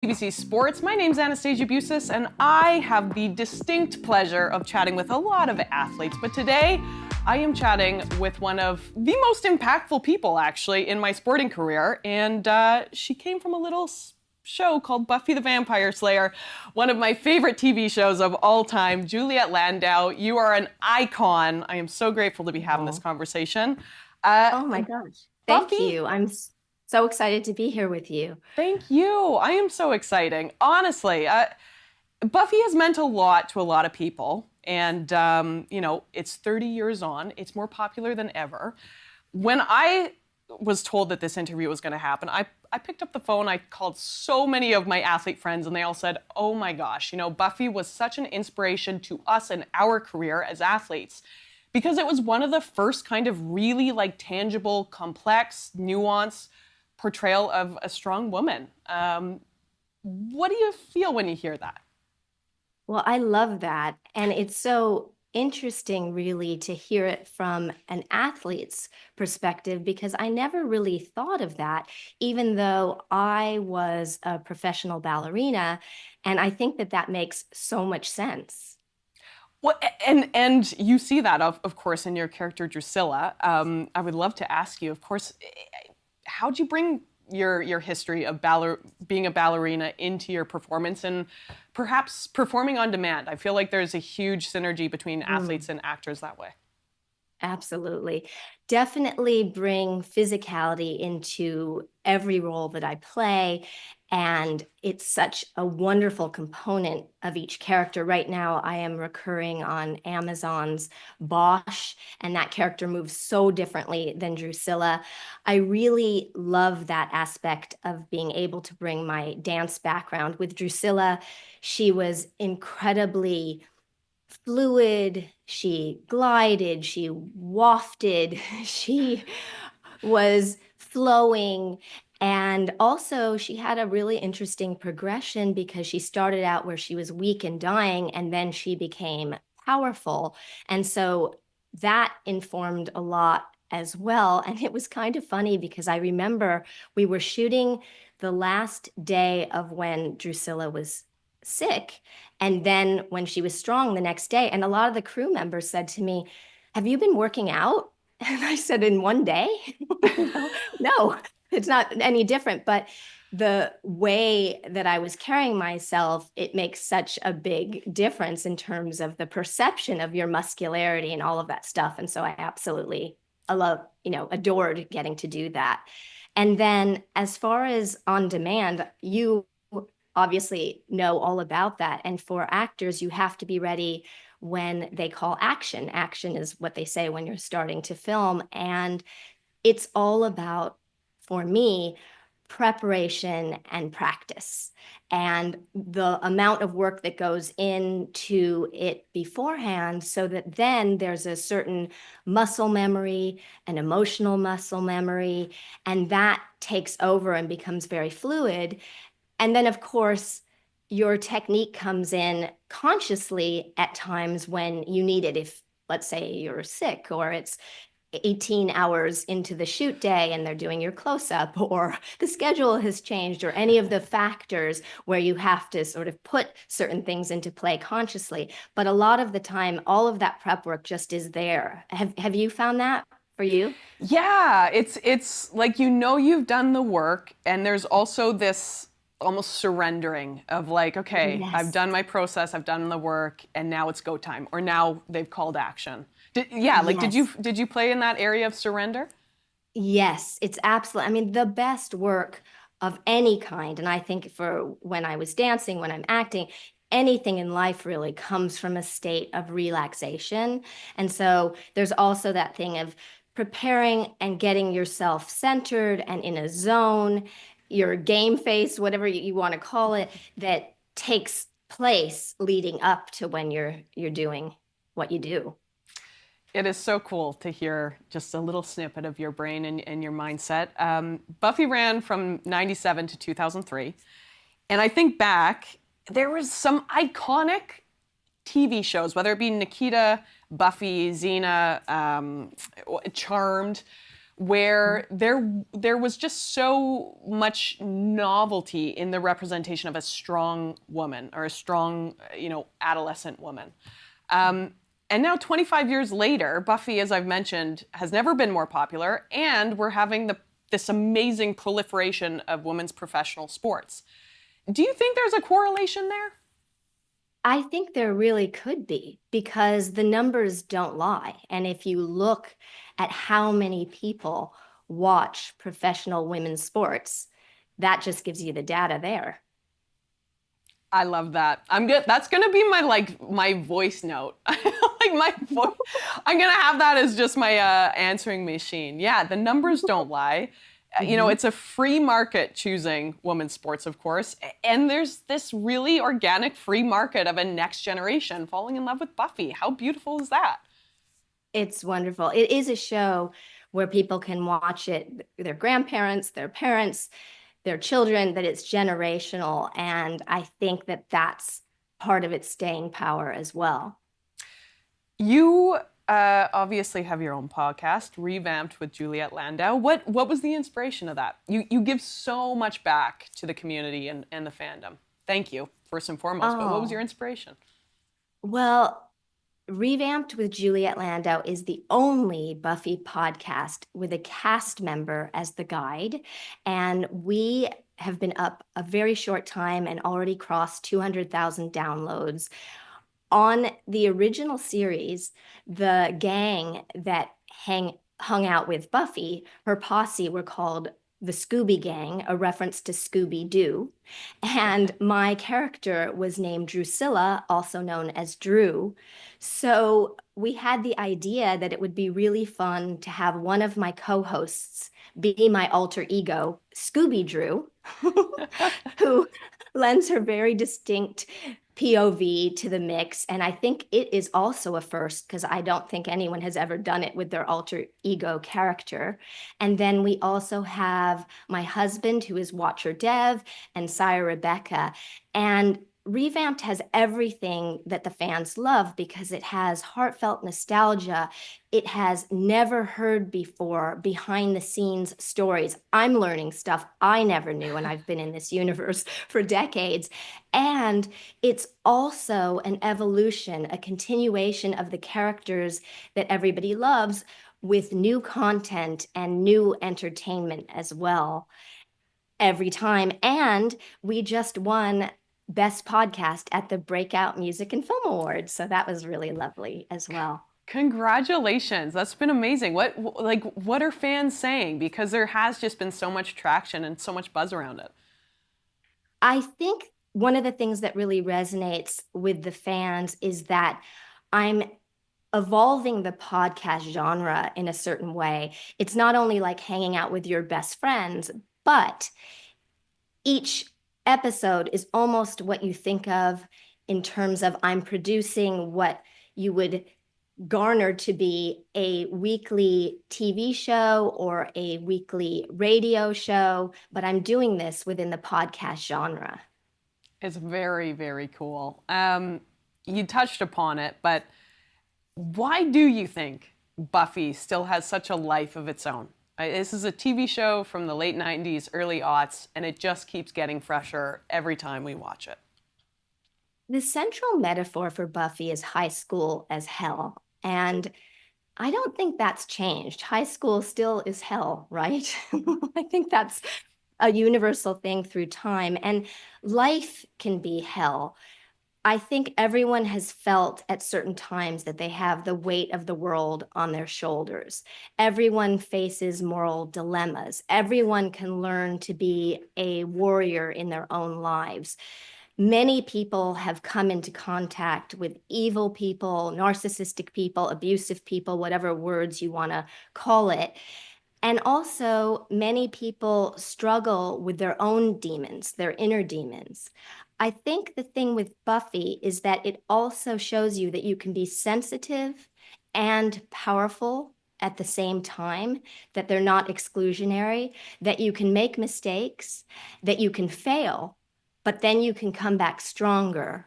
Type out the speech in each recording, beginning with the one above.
CBC Sports. My name's Anastasia Bucsis, and I have the distinct pleasure of chatting with a lot of athletes. But today, I am chatting with one of the most impactful people, actually, in my sporting career. And she came from a little show called Buffy the Vampire Slayer, one of my favorite TV shows of all time. Juliet Landau, you are an icon. I am so grateful to be having this conversation. Oh my gosh. Thank Buffy, you. So excited to be here with you. thank you. I am so exciting. Honestly, Buffy has meant a lot to a lot of people. And, it's 30 years on. It's more popular than ever. When I was told that this interview was going to happen, I picked up the phone. I called so many of my athlete friends, and they all said, oh my gosh, Buffy was such an inspiration to us in our career as athletes, because it was one of the first kind of really tangible, complex, nuanced portrayal of a strong woman. What do you feel when you hear that? Well, I love that. And it's so interesting, really, to hear it from an athlete's perspective, because I never really thought of that, even though I was a professional ballerina. And I think that that makes so much sense. Well, and you see that, of course, in your character Drusilla. I would love to ask you, of course, how'd you bring your history of being a ballerina into your performance and perhaps performing on demand? I feel like there's a huge synergy between athletes and actors that way. Absolutely. Definitely bring physicality into every role that I play. And it's such a wonderful component of each character. Right now, I am recurring on Amazon's Bosch, and that character moves so differently than Drusilla. I really love that aspect of being able to bring my dance background. With Drusilla, she was incredibly fluid, she glided, she wafted, she was flowing. And also, she had a really interesting progression because she started out where she was weak and dying, and then she became powerful. And so that informed a lot as well. And it was kind of funny because I remember we were shooting the last day of when Drusilla was sick. And then when she was strong the next day, and a lot of the crew members said to me, have you been working out? And I said, in one day? No, it's not any different. But the way that I was carrying myself, it makes such a big difference in terms of the perception of your muscularity and all of that stuff. And so I love, adored getting to do that. And then as far as on demand, you obviously know all about that. And for actors, you have to be ready when they call action. Action is what they say when you're starting to film. And it's all about, for me, preparation and practice, and the amount of work that goes into it beforehand, so that then there's a certain muscle memory, an emotional muscle memory, and that takes over and becomes very fluid. And then, of course, your technique comes in consciously at times when you need it. If, let's say, you're sick, or it's 18 hours into the shoot day and they're doing your close-up, or the schedule has changed, or any of the factors where you have to sort of put certain things into play consciously. But a lot of the time, all of that prep work just is there. Have you found that for you? Yeah, it's like you've done the work, and there's also this almost surrendering of okay, I've Yes. done my process, I've done the work, and now it's go time, or now they've called action. Did you Yes. did you play in that area of surrender? Yes, it's absolutely. I mean, the best work of any kind, and I think for when I was dancing, when I'm acting, anything in life really comes from a state of relaxation. And so there's also that thing of preparing and getting yourself centered and in a zone, your game face, whatever you want to call it, that takes place leading up to when you're doing what you do. It is so cool to hear just a little snippet of your brain and your mindset. Buffy ran from 97 to 2003. And I think back, there was some iconic TV shows, whether it be Nikita, Buffy, Xena, Charmed. where there was just so much novelty in the representation of a strong woman or a strong, adolescent woman. And now 25 years later, Buffy, as I've mentioned, has never been more popular, and we're having this amazing proliferation of women's professional sports. Do you think there's a correlation there? I think there really could be, because the numbers don't lie. And if you look at how many people watch professional women's sports, that just gives you the data there. I love that. I'm good. That's gonna be my voice note. Like my voice. I'm gonna have that as just my answering machine. Yeah, the numbers don't lie. It's a free market choosing women's sports, of course, and there's this really organic free market of a next generation falling in love with Buffy. How beautiful is that? It's wonderful. It is a show where people can watch it, their grandparents, their parents, their children, that it's generational. And I think that that's part of its staying power as well. You obviously have your own podcast, Revamped with Juliet Landau. What was the inspiration of that? You give so much back to the community and the fandom. Thank you, first and foremost. But what was your inspiration? Well, Revamped with Juliet Landau is the only Buffy podcast with a cast member as the guide. And we have been up a very short time and already crossed 200,000 downloads. On the original series, the gang that hung out with Buffy, her posse were called the Scooby Gang, a reference to Scooby-Doo. And my character was named Drusilla, also known as Drew. So we had the idea that it would be really fun to have one of my co-hosts be my alter ego, Scooby-Drew, who lends her very distinct POV to the mix. And I think it is also a first, because I don't think anyone has ever done it with their alter ego character. And then we also have my husband, who is Watcher Dev, and Sire Rebecca. And Revamped has everything that the fans love, because it has heartfelt nostalgia. It has never heard before behind the scenes stories. I'm learning stuff I never knew, and I've been in this universe for decades. And it's also an evolution, a continuation of the characters that everybody loves, with new content and new entertainment as well every time. And we just won Best Podcast at the Breakout Music and Film Awards. So that was really lovely as well. Congratulations. That's been amazing. What are fans saying? Because there has just been so much traction and so much buzz around it. I think one of the things that really resonates with the fans is that I'm evolving the podcast genre in a certain way. It's not only like hanging out with your best friends, but each episode is almost what you think of in terms of I'm producing what you would garner to be a weekly TV show or a weekly radio show, but I'm doing this within the podcast genre. It's very, very cool. You touched upon it, but why do you think Buffy still has such a life of its own? This is a TV show from the late 90s, early aughts, and it just keeps getting fresher every time we watch it. The central metaphor for Buffy is high school as hell. And I don't think that's changed. High school still is hell, right? I think that's a universal thing through time. And life can be hell. I think everyone has felt at certain times that they have the weight of the world on their shoulders. Everyone faces moral dilemmas. Everyone can learn to be a warrior in their own lives. Many people have come into contact with evil people, narcissistic people, abusive people, whatever words you want to call it. And also, many people struggle with their own demons, their inner demons. I think the thing with Buffy is that it also shows you that you can be sensitive and powerful at the same time, that they're not exclusionary, that you can make mistakes, that you can fail, but then you can come back stronger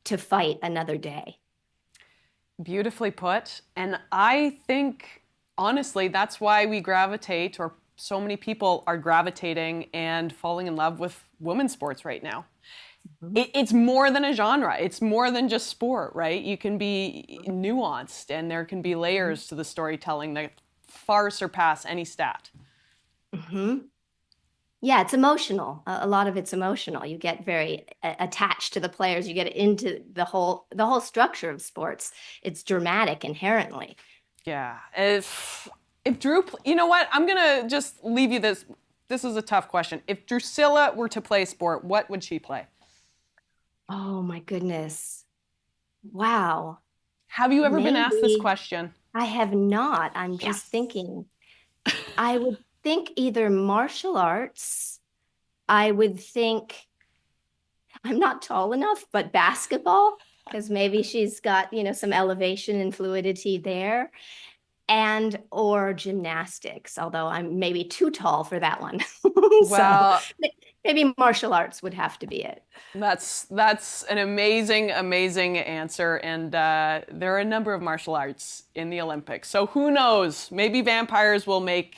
to fight another day. Beautifully put. And I think honestly, that's why we gravitate, or so many people are gravitating and falling in love with women's sports right now. Mhm. It's more than a genre. It's more than just sport, right? You can be nuanced, and there can be layers to the storytelling that far surpass any stat. Mhm. Yeah, it's emotional. A lot of it's emotional. You get very attached to the players. You get into the whole structure of sports. It's dramatic inherently. Yeah. If Drew, you know what? I'm gonna just leave you this. This is a tough question. If Drusilla were to play sport, what would she play? Oh my goodness. Wow. Have you ever been asked this Maybe question? I have not. I'm just Yes. thinking. I would think either martial arts. I would think I'm not tall enough, but basketball, because maybe she's got, some elevation and fluidity there, and or gymnastics, although I'm maybe too tall for that one. So Well, maybe martial arts would have to be it. that's an amazing, amazing answer, and there are a number of martial arts in the Olympics. So who knows? Maybe vampires will make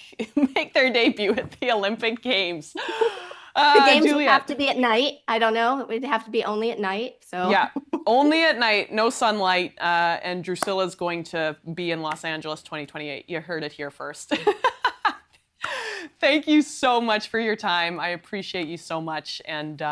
make their debut at the Olympic Games. The games would have Juliet, to be at night. I don't know. It would have to be only at night. So yeah, only at night, no sunlight, and Drusilla's going to be in Los Angeles 2028. You heard it here first. Thank you so much for your time. I appreciate you so much. And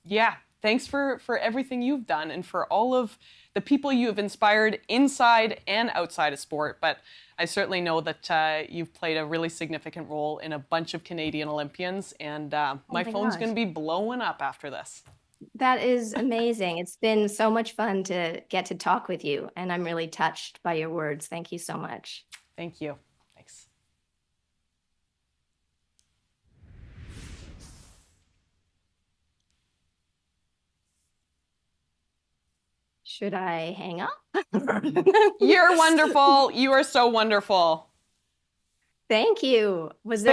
yeah, thanks for everything you've done and for all of the people you have inspired inside and outside of sport. But I certainly know that you've played a really significant role in a bunch of Canadian Olympians. And oh my my phone's gosh. going to be blowing up after this. That is amazing. It's been so much fun to get to talk with you, and I'm really touched by your words. Thank you so much. Thank you. Thanks. Should I hang up? You're wonderful. You are so wonderful. Thank you. Was there Thank